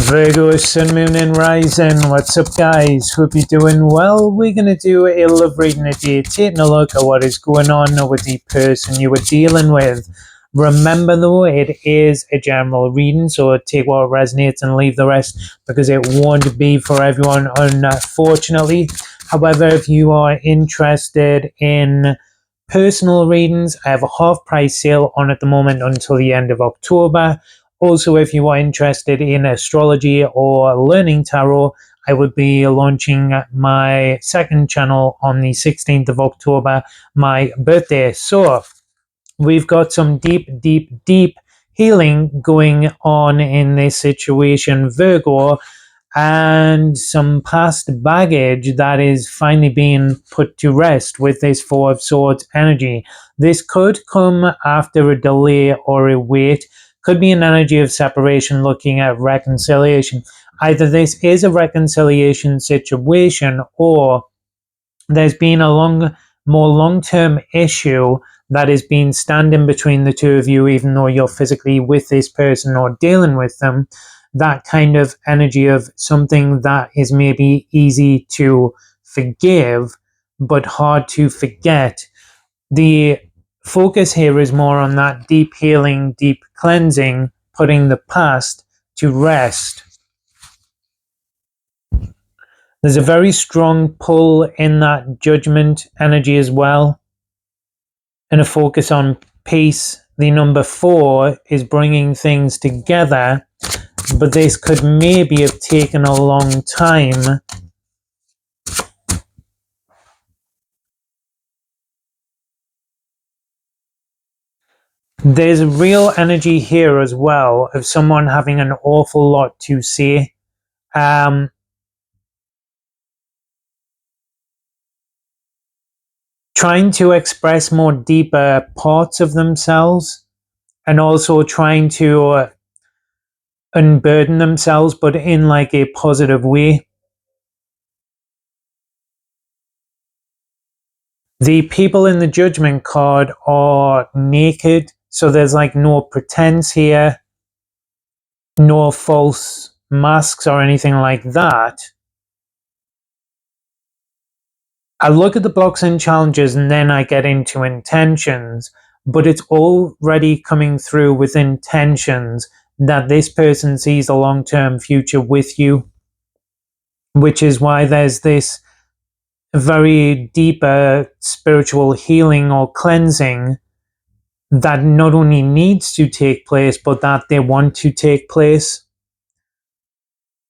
Virgo, Sun, Moon, and Rising. What's up, guys? Hope you're doing well. We're going to do a love reading today, taking a look at what is going on with the person you were dealing with. Remember, though, it is a general reading, so take what resonates and leave the rest, because it won't be for everyone, unfortunately. However, if you are interested in personal readings, I have a half-price sale on at the moment until the end of October. Also, if you are interested in astrology or learning tarot, I would be launching my second channel on the 16th of October, my birthday. So we've got some deep healing going on in this situation, Virgo, and some past baggage that is finally being put to rest with this Four of Swords energy. This could come after a delay or a wait. Could be an energy of separation looking at reconciliation. Either this is a reconciliation situation, or there's been a more long-term issue that has been standing between the two of you, even though you're physically with this person or dealing with them. That kind of energy of something that is maybe easy to forgive, but hard to forget. The focus here is more on that deep healing, deep cleansing, putting the past to rest. There's a very strong pull in that judgment energy as well, and a focus on peace. The number 4 is bringing things together, but this could maybe have taken a long time. There's a real energy here as well of someone having an awful lot to say. Trying to express more deeper parts of themselves, and also trying to unburden themselves, but in like a positive way. The people in the Judgment card are naked, so there's like no pretense here, no false masks or anything like that. I look at the blocks and challenges, and then I get into intentions, but it's already coming through with intentions that this person sees a long-term future with you, which is why there's this very deeper spiritual healing or cleansing that not only needs to take place, but that they want to take place.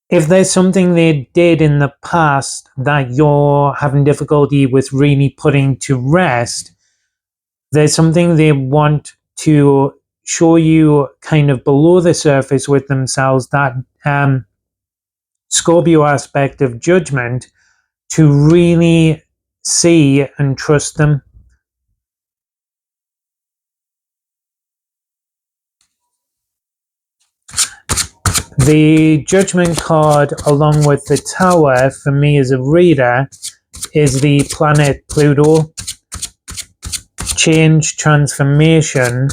If there's something they did in the past that you're having difficulty with really putting to rest, there's something they want to show you kind of below the surface with themselves, that Scorpio aspect of judgment, to really see and trust them. The Judgment card, along with the Tower, for me as a reader, is the planet Pluto. Change, transformation.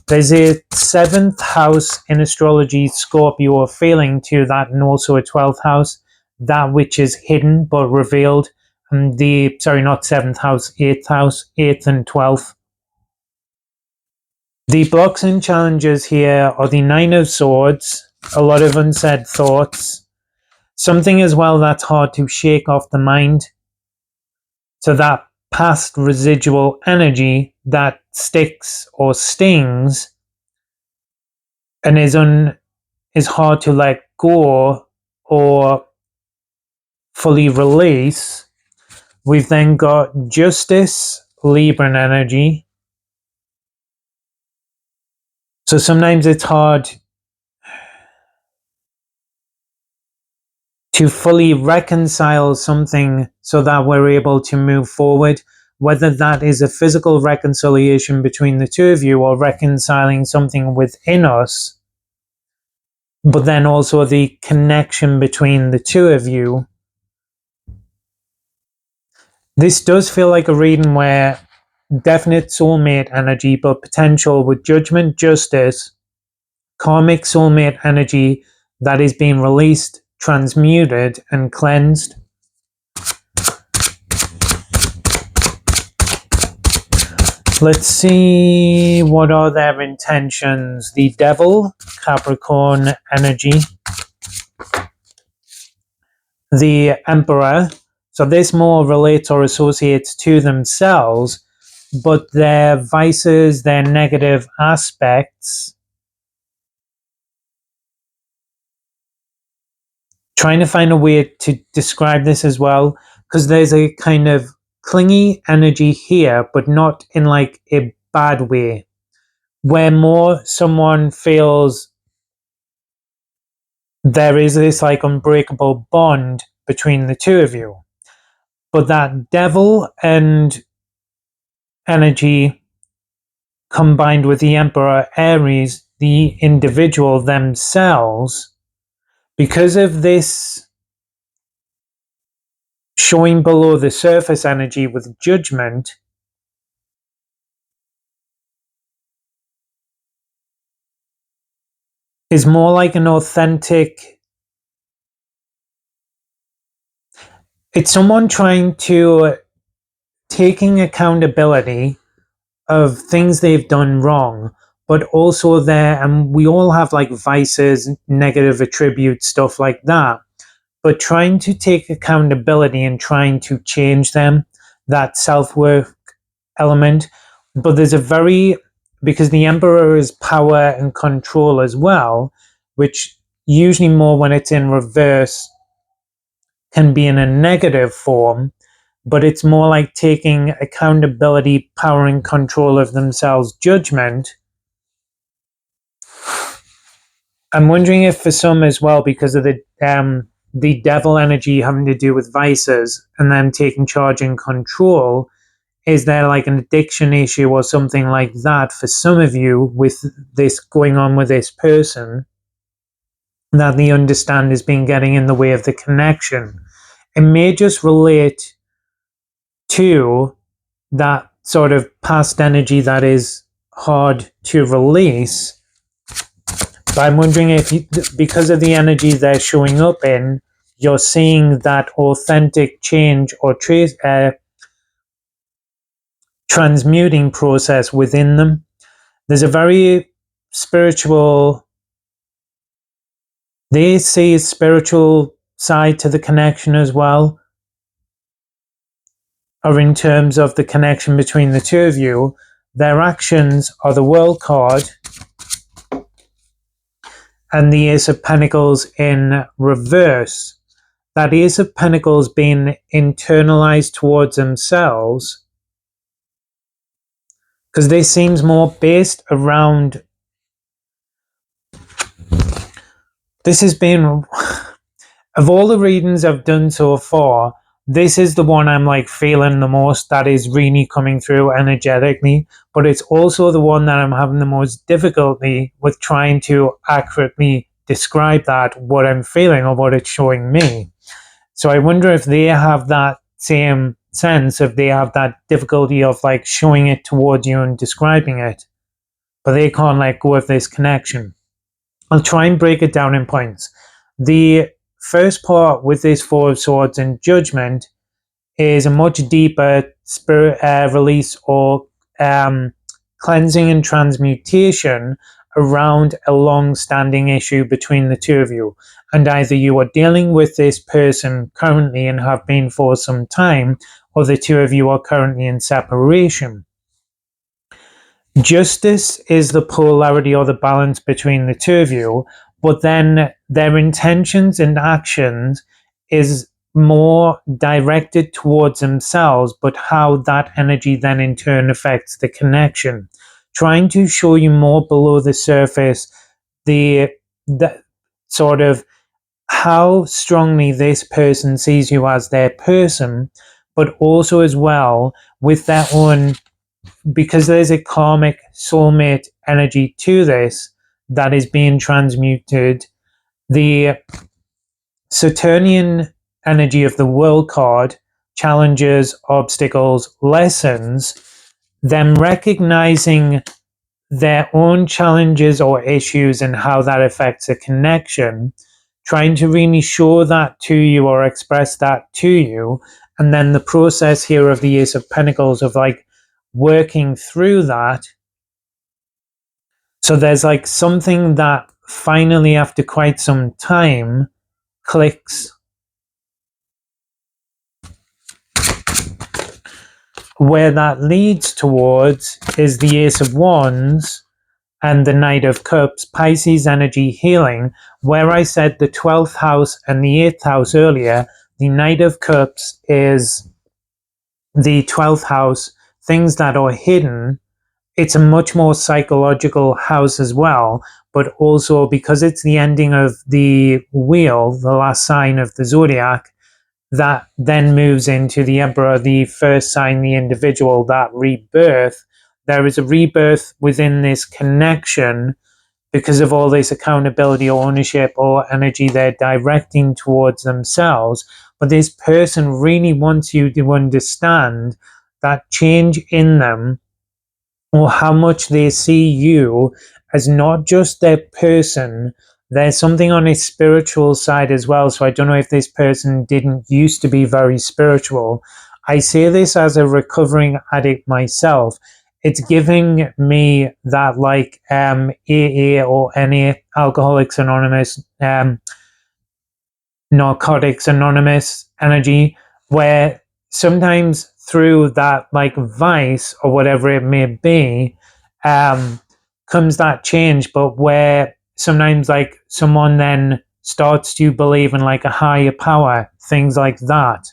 There's a 7th house in astrology, Scorpio, feeling to that, and also a 12th house, that which is hidden but revealed. And not 7th house, 8th house, 8th and 12th. The blocks and challenges here are the 9 of Swords, a lot of unsaid thoughts, something as well that's hard to shake off the mind. So that past residual energy that sticks or stings and is hard to let go or fully release. We've then got Justice, Libran energy. So sometimes it's hard to fully reconcile something so that we're able to move forward, whether that is a physical reconciliation between the two of you or reconciling something within us, but then also the connection between the two of you. This does feel like a reading where definite soulmate energy, but potential with Judgment, Justice, karmic soulmate energy, that is being released, transmuted, and cleansed. Let's see, what are their intentions? The Devil, Capricorn energy. The Emperor. So this more relates or associates to themselves, but their vices, their negative aspects. Trying to find a way to describe this as well, because there's a kind of clingy energy here, but not in like a bad way, where more someone feels there is this like unbreakable bond between the two of you. But that Devil and energy combined with the Emperor Aries, the individual themselves, because of this showing below the surface energy with Judgment, is more like an authentic. It's someone trying to taking accountability of things they've done wrong, but also there, and we all have like vices, negative attributes, stuff like that, but trying to take accountability and trying to change them, that self-worth element. But there's a very, because the Emperor is power and control as well, which usually more when it's in reverse can be in a negative form, but it's more like taking accountability, power and control of themselves, Judgment. I'm wondering if for some as well, because of the Devil energy having to do with vices and then taking charge and control, is there like an addiction issue or something like that for some of you with this going on with this person that they understand has been getting in the way of the connection? It may just relate to that sort of past energy that is hard to release. But I'm wondering if you, because of the energy they're showing up in, you're seeing that authentic change or transmuting process within them. There's a very spiritual, they see a spiritual side to the connection as well, or in terms of the connection between the two of you. Their actions are the World card and the Ace of Pentacles in reverse. That Ace of Pentacles being internalized towards themselves, because this seems more based around, this has been, of all the readings I've done so far, this is the one I'm like feeling the most, that is really coming through energetically, but it's also the one that I'm having the most difficulty with trying to accurately describe that, what I'm feeling or what it's showing me. So I wonder if they have that same sense, if they have that difficulty of like showing it towards you and describing it, but they can't let go of this connection. I'll try and break it down in points. The first part with this Four of Swords and Judgment is a much deeper spirit release or cleansing and transmutation around a long-standing issue between the two of you. And either you are dealing with this person currently and have been for some time, or the two of you are currently in separation. Justice is the polarity or the balance between the two of you, but then their intentions and actions is more directed towards themselves, but how that energy then in turn affects the connection. Trying to show you more below the surface, the sort of how strongly this person sees you as their person, but also as well with their own, because there's a karmic soulmate energy to this that is being transmuted. The Saturnian energy of the World card, challenges, obstacles, lessons, them recognizing their own challenges or issues and how that affects a connection, trying to really show that to you or express that to you. And then the process here of the Ace of Pentacles of like working through that. So there's like something that finally, after quite some time, clicks. Where that leads towards is the Ace of Wands and the Knight of Cups, Pisces energy healing. Where I said the 12th house and the 8th house earlier, the Knight of Cups is the 12th house, things that are hidden. It's a much more psychological house as well, but also because it's the ending of the wheel, the last sign of the zodiac, that then moves into the Emperor, the first sign, the individual, that rebirth. There is a rebirth within this connection because of all this accountability or ownership or energy they're directing towards themselves. But this person really wants you to understand that change in them, or how much they see you as not just their person. There's something on a spiritual side as well. So I don't know if this person didn't used to be very spiritual. I say this as a recovering addict myself. It's giving me that like AA or NA, Alcoholics Anonymous, Narcotics Anonymous energy, where sometimes through that like vice or whatever it may be, comes that change, but where sometimes like someone then starts to believe in like a higher power, things like that.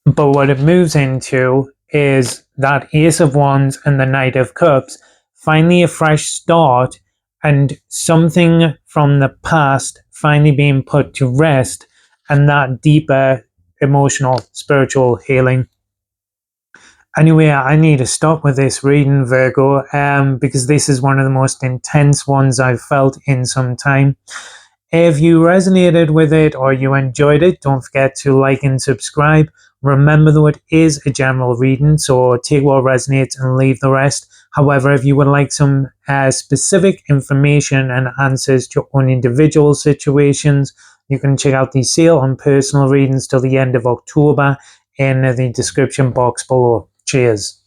But what it moves into is that Ace of Wands and the Knight of Cups, finally a fresh start and something from the past finally being put to rest, and that deeper emotional, spiritual healing. Anyway, I need to stop with this reading, Virgo, because this is one of the most intense ones I've felt in some time. If you resonated with it or you enjoyed it, don't forget to like and subscribe. Remember, though, it is a general reading, so take what resonates and leave the rest. However, if you would like some specific information and answers to your own individual situations, you can check out the sale on personal readings till the end of October in the description box below. Cheers.